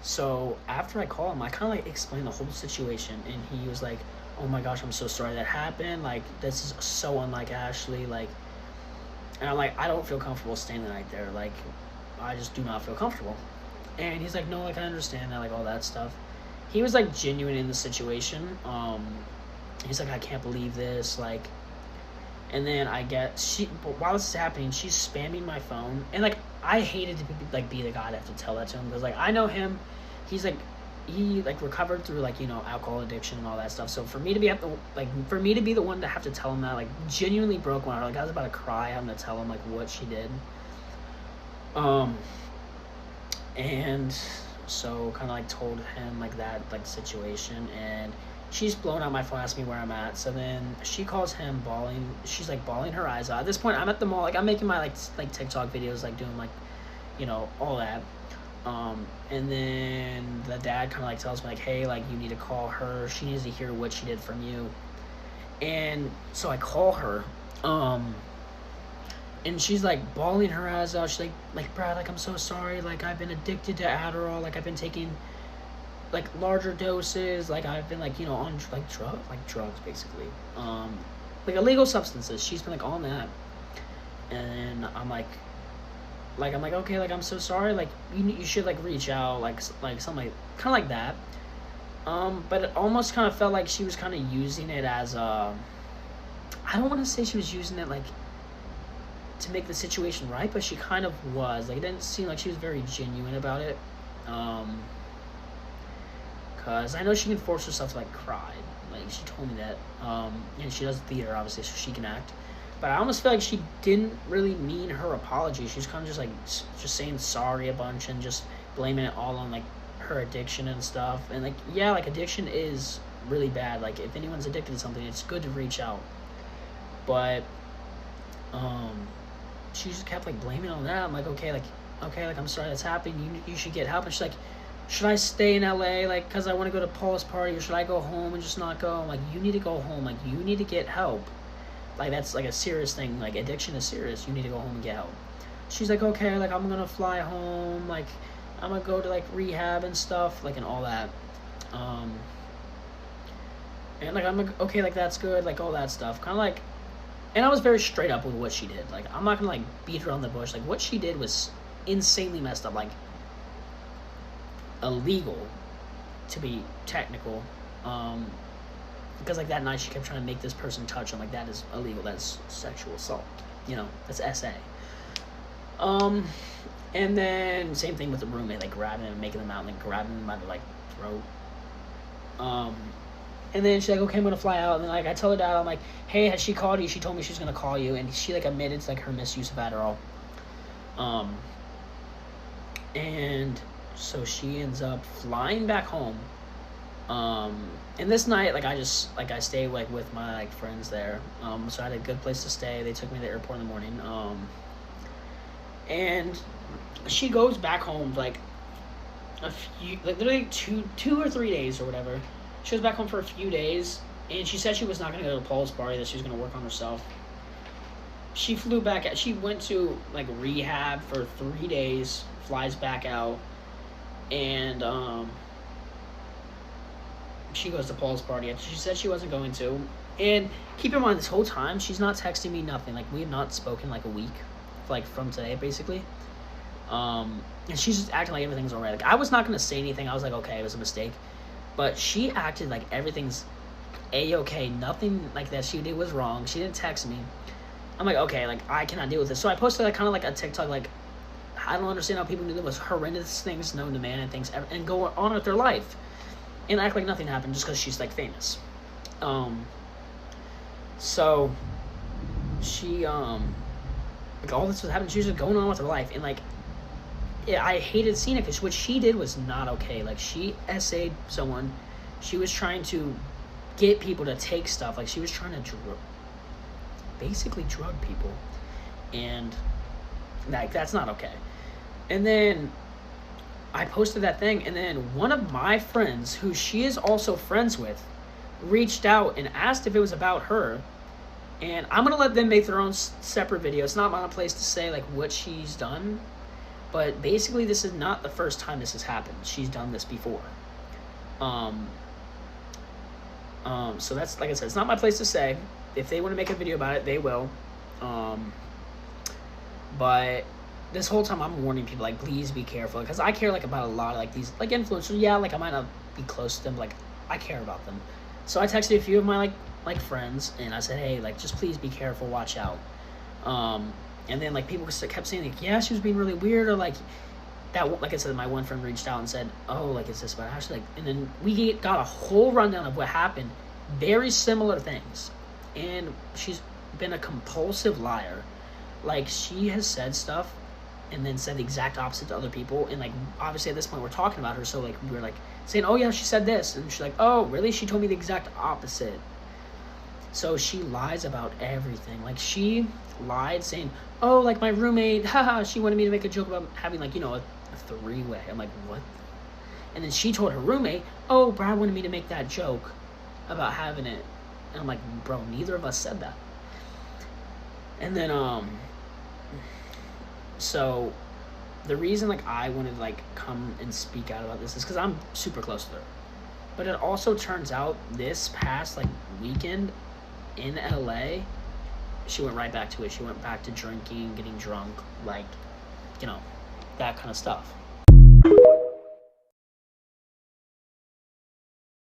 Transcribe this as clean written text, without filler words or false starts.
So after I called him, I kind of like explained the whole situation, and he was like, "Oh my gosh, I'm so sorry that happened. Like this is so unlike Ashley. Like," and I'm like, "I don't feel comfortable staying the night there. Like, I just do not feel comfortable." And he's like, "No, like I understand that, like all that stuff." He was like genuine in the situation. He's like, "I can't believe this." Like, and then I get but while this is happening, she's spamming my phone, and like I hated to be the guy to have to tell that to him because like I know him, he's like he like recovered through like alcohol addiction and all that stuff. So for me to be for me to be the one to have to tell him that like genuinely broke my heart. Like I was about to cry having to tell him like what she did. Um, and so kind of like told him like that like situation, and she's blown out my phone, asking me where I'm at. So then she calls him bawling. She's like bawling her eyes out. At this point, I'm at the mall. Like I'm making my like TikTok videos, like doing like all that. And then the dad kind of like tells me like, hey, like you need to call her. She needs to hear what she did from you. And so I call her. And she's like bawling her eyes out. She's like Brad, like I'm so sorry. Like I've been addicted to Adderall. Like I've been taking like larger doses. Like I've been like on drugs basically. Like illegal substances. She's been like on that. And I'm like okay, like I'm so sorry. Like you should like reach out, like something like kind of like that. But it almost kind of felt like she was kind of using it as I don't want to say she was using it like to make the situation right, but she kind of was. Like it didn't seem like she was very genuine about it. Cause I know she can force herself to like cry. Like she told me that. And she does theater obviously, so she can act. But I almost feel like she didn't really mean her apology. She was kind of just like just saying sorry a bunch and just blaming it all on like her addiction and stuff. And like yeah, like addiction is really bad. Like if anyone's addicted to something, it's good to reach out. But she just kept like blaming on that. I'm like okay, like I'm sorry that's happening. You should get help. And she's like, should I stay in LA like because I want to go to Paul's party, or should I go home and just not go? I'm like, you need to go home. Like you need to get help. Like that's like a serious thing. Like addiction is serious. You need to go home and get help. She's like, okay, like I'm gonna fly home. Like I'm gonna go to like rehab and stuff, like and all that. And like I'm like, okay, like that's good, like all that stuff. Kind of like, and I was very straight up with what she did. Like I'm not gonna like beat her on the bush. Like what she did was insanely messed up. Like illegal, to be technical. Because like that night she kept trying to make this person touch him. Like that is illegal. That's sexual assault. That's SA. And then same thing with the roommate, like grabbing him and making them out and then grabbing him by the like throat. And then she's like, okay, I'm gonna fly out. And then like I tell her dad, I'm like, hey, has she called you? She told me she was gonna call you, and she like admitted it's like her misuse of Adderall. And so she ends up flying back home. And this night, like I stayed like with my like friends there. So I had a good place to stay. They took me to the airport in the morning. And she goes back home like a few, like literally two or 3 days or whatever. She goes back home for a few days, and she said she was not gonna go to Paul's party. That she was gonna work on herself. She flew back. She went to like rehab for 3 days. Flies back out, and she goes to Paul's party. She said she wasn't going to. And keep in mind, this whole time, she's not texting me nothing. Like, we have not spoken, like, a week. Like, from today, basically. And she's just acting like everything's alright. Like, I was not going to say anything. I was like, okay, it was a mistake. But she acted like everything's A-okay. Nothing like that she did was wrong. She didn't text me. I'm like, okay, like, I cannot deal with this. So I posted, like, kind of like a TikTok, like, I don't understand how people do the most horrendous things known to man and things ever, and go on with their life. And act like nothing happened just because she's like famous. So she like all this was happening. She was just going on with her life, and like, yeah, I hated seeing it because what she did was not okay. Like she essayed someone. She was trying to get people to take stuff. Like she was trying to basically drug people, and like that's not okay. And then I posted that thing, and then one of my friends, who she is also friends with, reached out and asked if it was about her. And I'm going to let them make their own separate video. It's not my place to say, like, what she's done. But basically, this is not the first time this has happened. She's done this before. So that's, like I said, it's not my place to say. If they want to make a video about it, they will. But this whole time I'm warning people, like, please be careful, because I care, like, about a lot of, like, these, like, influencers. Yeah, like, I might not be close to them, like, I care about them. So I texted a few of my, like friends, and I said, hey, like, just please be careful, watch out. And then, like, people kept saying, like, yeah, she was being really weird, or, like, that, like I said, my one friend reached out and said, oh, like, is this about Ashley? Like, and then we got a whole rundown of what happened, very similar things, and she's been a compulsive liar. Like, she has said stuff and then said the exact opposite to other people, and, like, obviously at this point we're talking about her, so, like, we're, like, saying, oh, yeah, she said this, and she's like, oh, really? She told me the exact opposite. So she lies about everything. Like, she lied saying, oh, like, my roommate, haha, she wanted me to make a joke about having, like, you know, a three-way. I'm like, what? And then she told her roommate, oh, Brad wanted me to make that joke about having it. And I'm like, bro, neither of us said that. And then, so the reason, like, I wanted to, like, come and speak out about this is because I'm super close to her. But it also turns out this past, like, weekend in LA, she went right back to it. She went back to drinking, getting drunk, like, you know, that kind of stuff.